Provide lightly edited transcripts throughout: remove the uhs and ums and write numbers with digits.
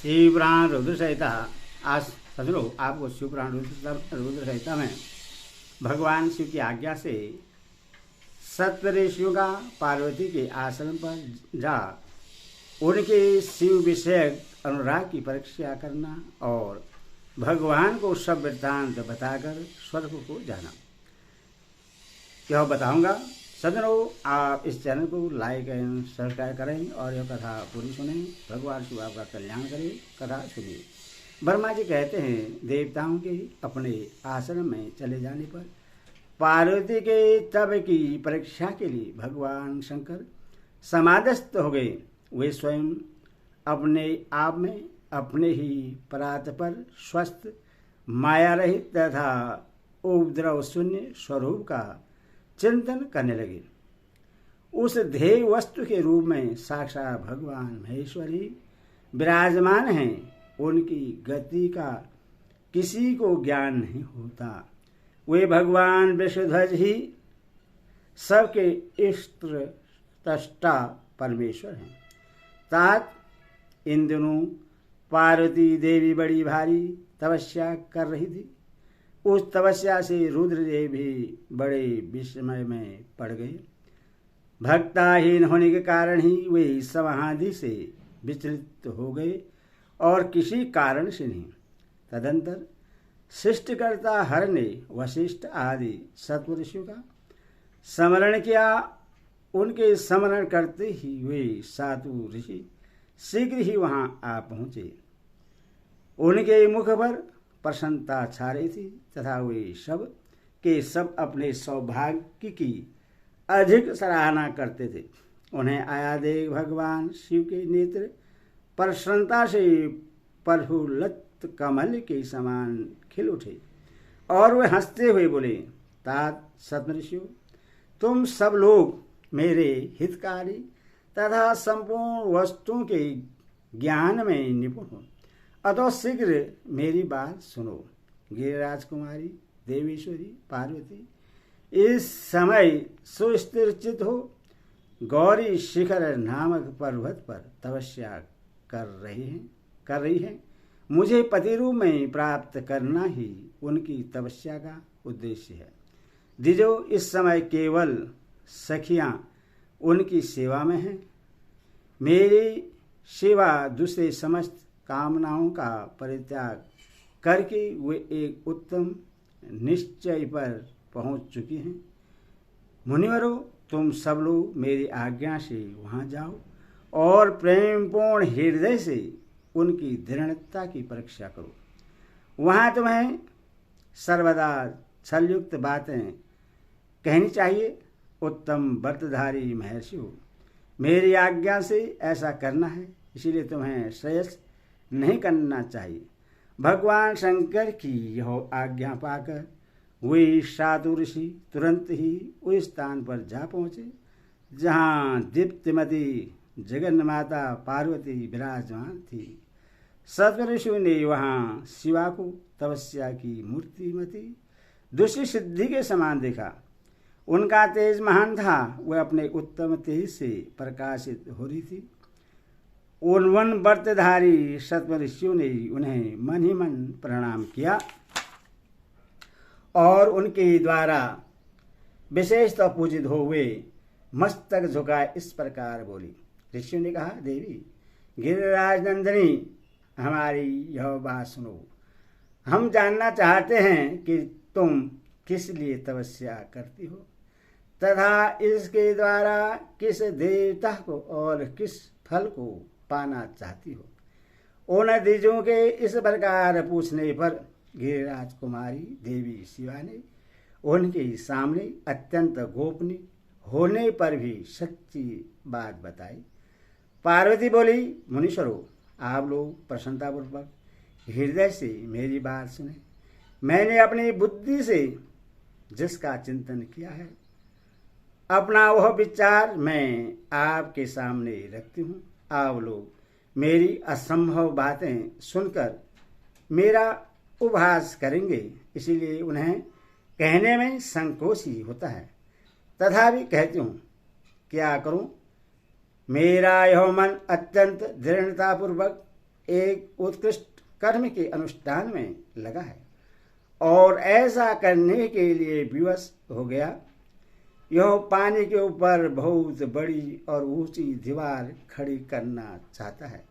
शिव पुराण रुद्र संहिता। आज सज्जनों आपको शिव पुराण रुद्र संहिता में भगवान शिव की आज्ञा से सप्तऋषियों का पार्वती के आश्रम पर जा उनके शिव विषयक अनुराग की परीक्षा करना और भगवान को सब वृत्तांत बताकर स्वर्ग को जाना, यह बताऊंगा। सज्जनों, आप इस चैनल को लाइक एंड सब्सक्राइब करें और यह कथा पूरी सुनें। भगवान शिव आपका कल्याण करें। कथा सुनिए। ब्रह्मा जी कहते हैं, देवताओं के अपने आश्रम में चले जाने पर पार्वती के तप की परीक्षा के लिए भगवान शंकर समाधिस्थ हो गए। वे स्वयं अपने आप में अपने ही परात पर स्वस्थ माया रहित तथा उपद्रव शून्य स्वरूप का चिंतन करने लगे। उस ध्येय वस्तु के रूप में साक्षात भगवान महेश्वरी विराजमान हैं। उनकी गति का किसी को ज्ञान नहीं होता। वे भगवान विष्णुध्वज ही सबके इष्ट तष्टा परमेश्वर हैं। तात इन दिनों पार्वती देवी बड़ी भारी तपस्या कर रही थी। उस तपस्या से रुद्रदेव भी बड़े विस्मय में पड़ गए। भक्ताहीन होने के कारण ही वे समाधि से विचलित हो गए और किसी कारण से नहीं। तदंतर सृष्टिकर्ता हर ने वशिष्ठ आदि सत्पुरुषों का स्मरण किया। उनके स्मरण करते ही वे सातु ऋषि शीघ्र ही वहां आ पहुंचे। उनके मुख पर प्रसन्नता छा रही थी तथा वे सब के सब अपने सौभाग्य की अधिक सराहना करते थे। उन्हें आया देख भगवान शिव के नेत्र प्रसन्नता से प्रफुल्लित कमल के समान खिल उठे और वे हंसते हुए बोले, तात सप्तऋषियों, तुम सब लोग मेरे हितकारी तथा संपूर्ण वस्तुओं के ज्ञान में निपुण हो, अतः शीघ्र मेरी बात सुनो। गिरिराज कुमारी देवेश्वरी पार्वती इस समय सुस्थिर चित हो गौरी शिखर नामक पर्वत पर तपस्या कर रही हैं। मुझे पति रूप में प्राप्त करना ही उनकी तपस्या का उद्देश्य है। द्विजो, इस समय केवल सखियां उनकी सेवा में हैं। मेरी सेवा दूसरे समस्त कामनाओं का परित्याग करके वे एक उत्तम निश्चय पर पहुंच चुकी हैं। मुनिवरों, तुम सब लोग मेरी आज्ञा से वहां जाओ और प्रेमपूर्ण हृदय से उनकी दृढ़ता की परीक्षा करो। वहां तुम्हें सर्वदा छलयुक्त बातें कहनी चाहिए। उत्तम व्रतधारी महर्षि हो, मेरी आज्ञा से ऐसा करना है, इसीलिए तुम्हें श्रेयस नहीं करना चाहिए। भगवान शंकर की यह आज्ञा पाकर वे साधु ऋषि तुरंत ही उस स्थान पर जा पहुंचे जहां दीप्तिमती जगन्माता पार्वती विराजमान थी। सप्तऋषियों ने वहां शिवा को तपस्या की मूर्तिमती दूसरी सिद्धि के समान देखा। उनका तेज महान था। वह अपने उत्तम तेज से प्रकाशित हो रही थी। उन व्रतधारी सप्तऋषियों ने उन्हें मन ही मन प्रणाम किया और उनके द्वारा विशेषतः पूजित हो हुए मस्तक झुकाए इस प्रकार बोली। ऋषियों ने कहा, देवी गिरिराज नंदिनी, हमारी यह बात सुनो। हम जानना चाहते हैं कि तुम किस लिए तपस्या करती हो तथा इसके द्वारा किस देवता को और किस फल को पाना चाहती हो। उन द्विजों के इस प्रकार पूछने पर गिरिराज कुमारी देवी शिवा ने उनके सामने अत्यंत गोपनीय होने पर भी सच्ची बात बताई। पार्वती बोली, मुनीश्वरों, आप लोग प्रसन्नतापूर्वक हृदय से मेरी बात सुने। मैंने अपनी बुद्धि से जिसका चिंतन किया है, अपना वह विचार मैं आपके सामने रखती हूँ। आप लोग मेरी असंभव बातें सुनकर मेरा उपहास करेंगे, इसीलिए उन्हें कहने में संकोच ही होता है। तथापि कहती हूँ, क्या करूँ? मेरा यह मन अत्यंत दृढ़तापूर्वक एक उत्कृष्ट कर्म के अनुष्ठान में लगा है और ऐसा करने के लिए विवश हो गया। यह पानी के ऊपर बहुत बड़ी और ऊंची दीवार खड़ी करना चाहता है।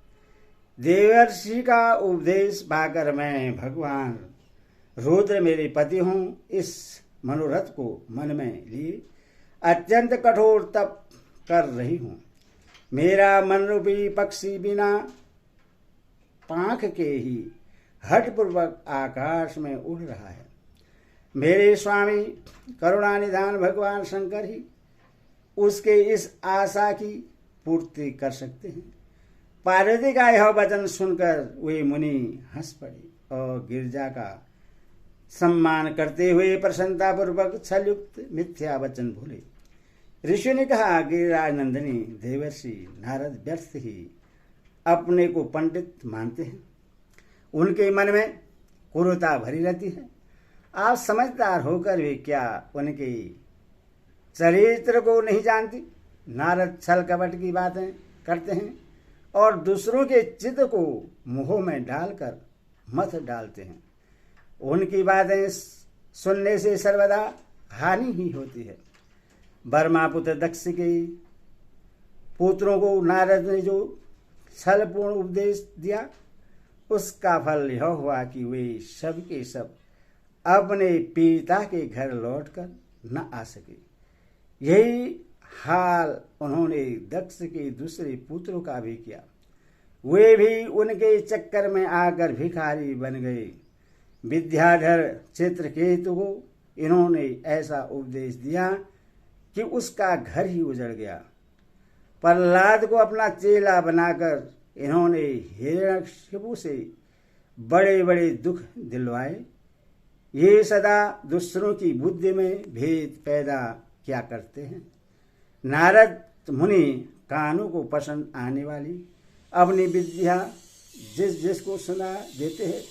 देवर्षि का उपदेश पाकर मैं भगवान रुद्र मेरे पति हूँ, इस मनोरथ को मन में लिए अत्यंत कठोर तप कर रही हूँ। मेरा मन रूपी पक्षी बिना पांख के ही हठपूर्वक आकाश में उड़ रहा है। मेरे स्वामी करुणानिधान भगवान शंकर ही उसके इस आशा की पूर्ति कर सकते हैं। पार्वती का यह वचन सुनकर वे मुनि हंस पड़े और गिरजा का सम्मान करते हुए प्रसन्नता पूर्वक छलयुक्त मिथ्या वचन बोले। ऋषि ने कहा, गिरिराज नंदिनी देवर्षि नारद व्यर्थ ही अपने को पंडित मानते हैं। उनके मन में क्रूरता भरी रहती है। आप समझदार होकर भी क्या उनके चरित्र को नहीं जानती। नारद छल कपट की बातें करते हैं और दूसरों के चित्त को मुंह में डालकर मत डालते हैं। उनकी बातें सुनने से सर्वदा हानि ही होती है। बर्मा पुत्र दक्ष के पुत्रों को नारद ने जो छलपूर्ण उपदेश दिया, उसका फल यह हुआ कि वे सब के सब अपने पिता के घर लौटकर न आ सके। यही हाल उन्होंने दक्ष के दूसरे पुत्रों का भी किया। वे भी उनके चक्कर में आकर भिखारी बन गए। विद्याधर चित्रकेतु को इन्होंने ऐसा उपदेश दिया कि उसका घर ही उजड़ गया। प्रहलाद को अपना चेला बनाकर इन्होंने हिरण्यकशिपु से बड़े बड़े दुख दिलवाए। ये सदा दूसरों की बुद्धि में भेद पैदा किया करते हैं। नारद मुनि कानों को पसंद आने वाली अपनी विद्या जिस जिसको सुना देते हैं,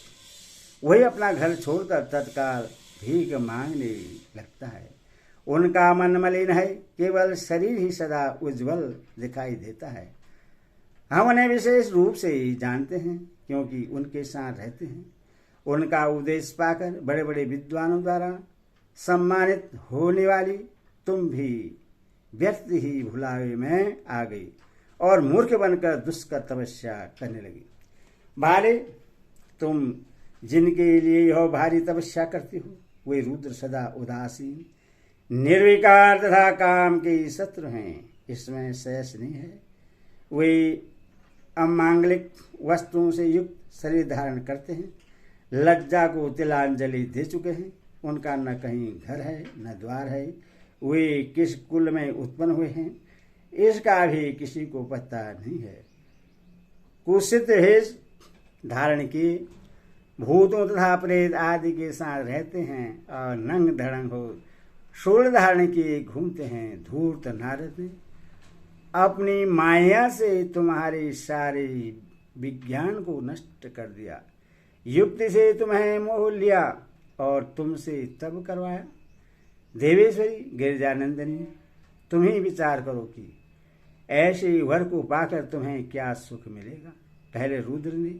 वही अपना घर छोड़कर तत्काल भीख मांगने लगता है। उनका मन मलिन है, केवल शरीर ही सदा उज्जवल दिखाई देता है। हम उन्हें विशेष रूप से ही जानते हैं क्योंकि उनके साथ रहते हैं। उनका उपदेश पाकर बड़े बड़े विद्वानों द्वारा सम्मानित होने वाली तुम भी व्यर्थ ही भुलावे में आ गई और मूर्ख बनकर दुष्कर तपस्या करने लगी। बाले, तुम जिनके लिए यह भारी तपस्या करती हो, वे रुद्र सदा उदासीन, निर्विकार तथा काम के शत्रु हैं। इसमें शेष नहीं है। वे अमांगलिक वस्तुओं से युक्त शरीर धारण करते हैं, लज्जा को तिलांजलि दे चुके हैं। उनका न कहीं घर है न द्वार है। वे किस कुल में उत्पन्न हुए हैं, इसका भी किसी को पता नहीं है। कुत्सित भेष धारण किए भूतों तथा प्रेत आदि के साथ रहते हैं और नंग धड़ंग हो शूल धारण किए घूमते हैं। धूर्त नारद ने अपनी माया से तुम्हारे सारे विज्ञान को नष्ट कर दिया। युक्ति से तुम्हें मोह लिया और तुमसे तब करवाया। देवेश्वरी गिरिजानंदिनी, तुम ही विचार करो कि ऐसे वर को पाकर तुम्हें क्या सुख मिलेगा। पहले रुद्र ने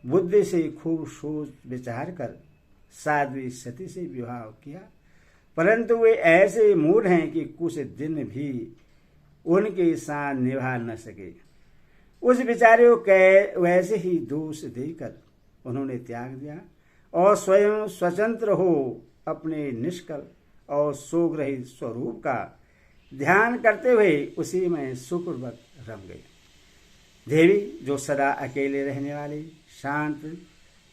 बुद्धि से खूब सोच विचार कर साध्वी सती से विवाह किया, परंतु वे ऐसे मूढ़ हैं कि कुछ दिन भी उनके साथ निभा न सके। उस बेचारे को वैसे ही दोष देकर उन्होंने त्याग दिया और स्वयं स्वतंत्र हो अपने निष्कल और शोकरहित स्वरूप का ध्यान करते हुए उसी में सुखपूर्वक रम गए। देवी, जो सदा अकेले रहने वाली, शांत,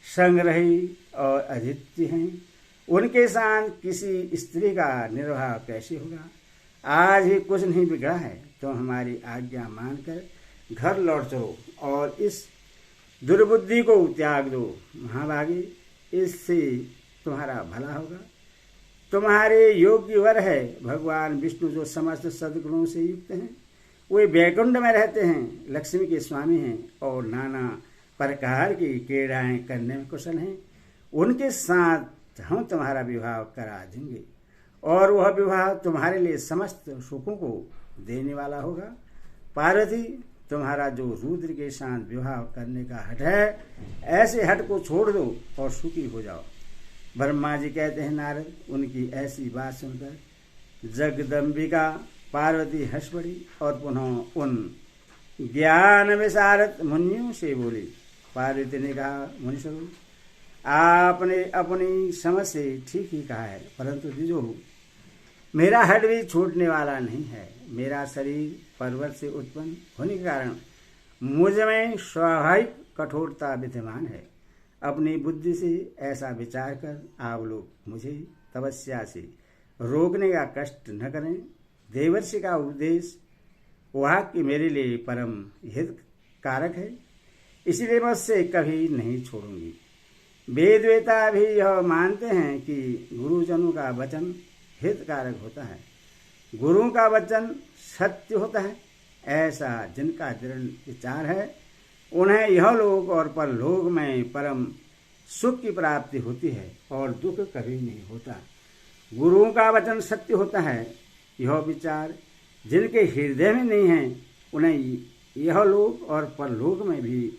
संग्रही और अद्वितीय हैं, उनके साथ किसी स्त्री का निर्वाह कैसे होगा। आज ही कुछ नहीं बिगड़ा है, तो हमारी आज्ञा मानकर घर लौट चलो और इस दुर्बुद्धि को त्याग दो। महाभागी, इससे तुम्हारा भला होगा। तुम्हारे योग्य वर है भगवान विष्णु, जो समस्त सद्गुणों से युक्त हैं। वे वैकुंठ में रहते हैं, लक्ष्मी के स्वामी हैं और नाना प्रकार की क्रीड़ाएं करने में कुशल हैं। उनके साथ हम तुम्हारा विवाह करा देंगे और वह विवाह तुम्हारे लिए समस्त सुखों को देने वाला होगा। पार्वती, तुम्हारा जो रुद्र के साथ विवाह करने का हठ है, ऐसे हठ को छोड़ दो और सुखी हो जाओ। ब्रह्मा जी कहते हैं नारद, उनकी ऐसी बात सुनकर जगदम्बिका पार्वती हंस पड़ी और पुनः उन ज्ञान विशारद मुनियों से बोली। पार्वती ने कहा, मुनीश्वरों, आपने अपनी समझ से ठीक ही कहा है, परंतु द्विजो, मेरा हट भी छूटने वाला नहीं है। मेरा शरीर पर्वत से उत्पन्न होने के कारण मुझ में स्वाभाविक कठोरता विद्यमान है। अपनी बुद्धि से ऐसा विचार कर आप लोग मुझे तपस्या से रोकने का कष्ट न करें। देवर्षि का उपदेश वाक्य मेरे लिए परम हित कारक है, इसलिए मैं उससे कभी नहीं छोड़ूंगी। वेदवेता भी यह मानते हैं कि गुरुजनों का वचन हितकारक होता है, गुरुओं का वचन सत्य होता है। ऐसा जिनका दृढ़ विचार है, उन्हें यह लोक और परलोक में परम सुख की प्राप्ति होती है और दुख कभी नहीं होता। गुरुओं का वचन सत्य होता है, यह विचार जिनके हृदय में नहीं है, उन्हें यह लोक और परलोक में भी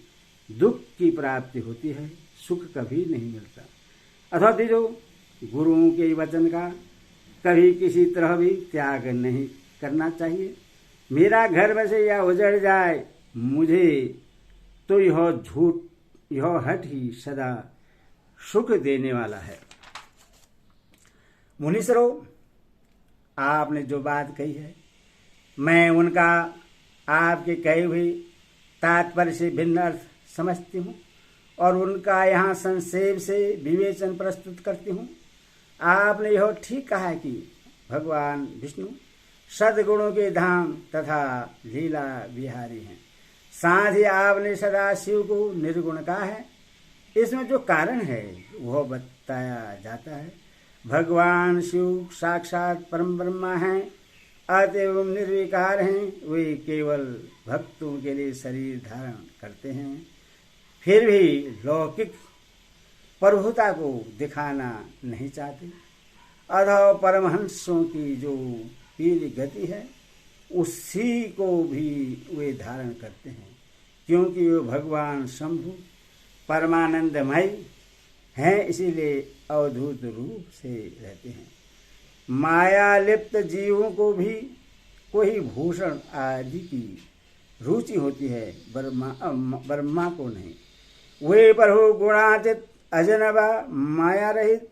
दुख की प्राप्ति होती है, सुख कभी नहीं मिलता। अथवा जो गुरुओं के वचन का कभी किसी तरह भी त्याग नहीं करना चाहिए। मेरा घर बसे या उजड़ जाए, मुझे तो यह हठ ही सदा सुख देने वाला है। मुनीश्वरों, आपने जो बात कही है, मैं उनका आपके कहे हुए तात्पर्य से भिन्न अर्थ समझती हूँ और उनका यहाँ संक्षेप से विवेचन प्रस्तुत करती हूँ। आपने यह ठीक कहा है कि भगवान विष्णु सद्गुणों के धाम तथा लीला विहारी हैं। साथ ही आपने सदा शिव को निर्गुण कहा है। इसमें जो कारण है वह बताया जाता है। भगवान शिव साक्षात परम ब्रह्मा हैं, अतएव निर्विकार हैं। वे केवल भक्तों के लिए शरीर धारण करते हैं, फिर भी लौकिक प्रभुता को दिखाना नहीं चाहते। अथवा परमहंसों की जो पीली गति है, उसी को भी वे धारण करते हैं, क्योंकि वे भगवान शंभु परमानंदमय हैं, इसीलिए अवधूत रूप से रहते हैं। माया लिप्त जीवों को भी कोई भूषण आदि की रुचि होती है, ब्रह्मा को नहीं। वे प्रभु गुणातीत, अजनबा, माया रहित,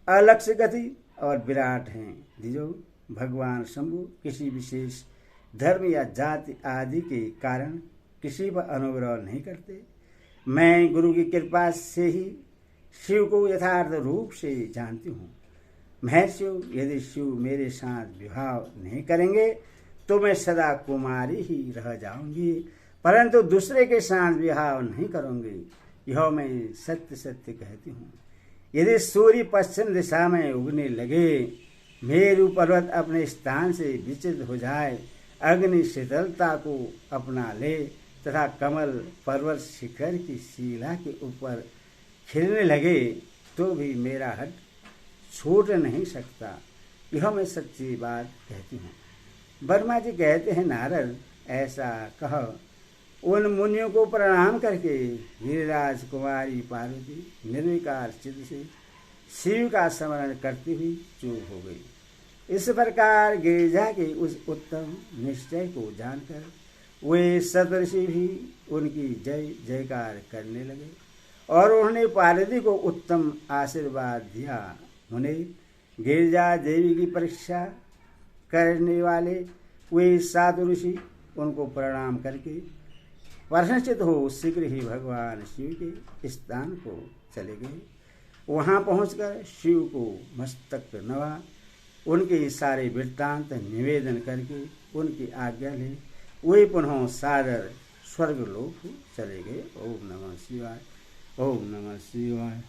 अलक्ष्य गति और विराट हैं। जो भगवान शंभु किसी विशेष धर्म या जाति आदि के कारण किसी पर अनुग्रह नहीं करते। मैं गुरु की कृपा से ही शिव को यथार्थ रूप से जानती हूँ। महर्षियों, यदि शिव मेरे साथ विवाह नहीं करेंगे तो मैं सदा कुमारी ही रह जाऊंगी, परंतु दूसरे के साथ विवाह नहीं करूंगी, यह मैं सत्य सत्य कहती हूँ। यदि सूर्य पश्चिम दिशा में उगने लगे, मेरु पर्वत अपने स्थान से विचलित हो जाए, अग्नि शीतलता को अपना ले तथा कमल पर्वत शिखर की शिला के ऊपर खिलने लगे, तो भी मेरा हट छूट नहीं सकता। यह मैं सच्ची बात कहती हूँ। ब्रह्मा जी कहते हैं, नारद, ऐसा कह उन मुनियों को प्रणाम करके गिरिराज कुमारी पार्वती निर्विकार चित्त से शिव का स्मरण करती हुई चुप हो गई। इस प्रकार गिरिजा के उस उत्तम निश्चय को जानकर वे सप्तऋषि भी उनकी जय जयकार करने लगे और उन्होंने पार्वती को उत्तम आशीर्वाद दिया। उन्हें गिरिजा देवी की परीक्षा करने वाले वे 7 ऋषि उनको प्रणाम करके प्रसन्नचित्त हो शीघ्र ही भगवान शिव के स्थान को चले गए। वहां पहुंचकर शिव को मस्तक नवा, उनके सारे वृत्तांत निवेदन करके उनकी आज्ञा ले वे पुनः सादर स्वर्गलोक चले गए। ओम नमः शिवाय, ओम नमः शिवाय।